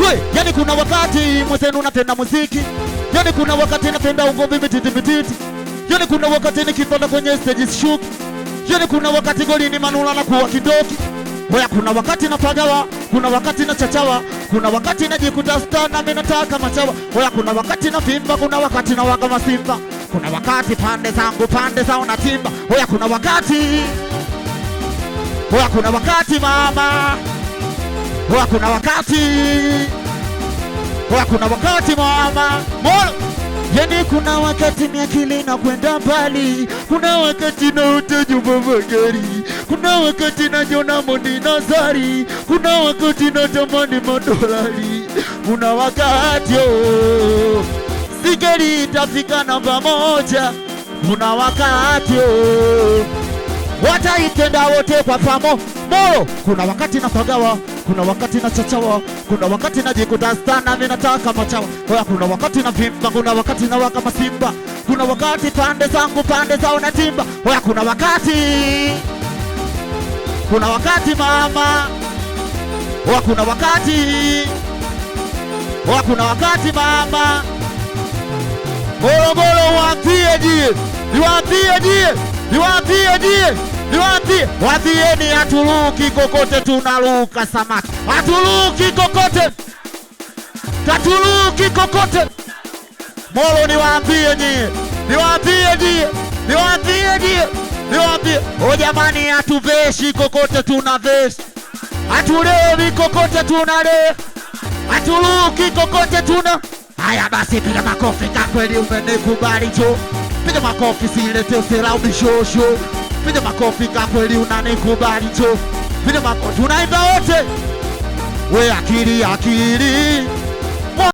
We, yani kuna wakati mwenzenu napenda muziki, yani kuna wakati napenda ugomvi mititi, yani kuna wakati nikipanda kwenye stage shuki, yani kuna wakati goli ni manula na kuwa kidoki. Hoya kuna wakati napagawa, kuna wakati na chachawa, kuna wakati najikuta star na mimi nataka machawa. Hoya kuna wakati na vimba, kuna wakati na wanga masimba, kuna wakati pande zangu pande zao na timba. Hoya kuna wakati, hoya kuna wakati mama, hoya kuna wakati, hoya kuna wakati mama molo. Yani kuna wakati miakili na kwenda mbali, kuna wakati na utajumba magari, kuna wakati na jona moni nazari, kuna wakati na tamani madolari, kuna wakati sigari itafika namba moja, kuna wakati wataitenda wote kwa pamo molo. Kuna wakati na pagawa, kuna wakati na chachawa, kuna wakati na jikuta stana mimi nataka machawa. Hoya kuna wakati na vimba, kuna wakati na waka masimba, kuna wakati pande zangu pande zao na timba. Hoya kuna wakati mama, hoya kuna wakati, hoya kuna wakati mama Morogoro. Waambie die, niwaambie die, niwaambie die, niwaambie, waambieni haturuki kokote tunaruka samaki, haturuki kokote, taturuki kokote molo. Niwaambie nyie, niwaambie die, niwaambie die, niwaambie, o jamani hatuveshi kokote tunaveshi, hatulewi kokote tunalewa, haturuki kokote tuna. Haya basi piga makofi kama kweli umenikubali jo, piga makofi silete usela ubishosho, piga makofi kama kweli unanikubali jo, piga makofi tunaimba wote. We akili akili,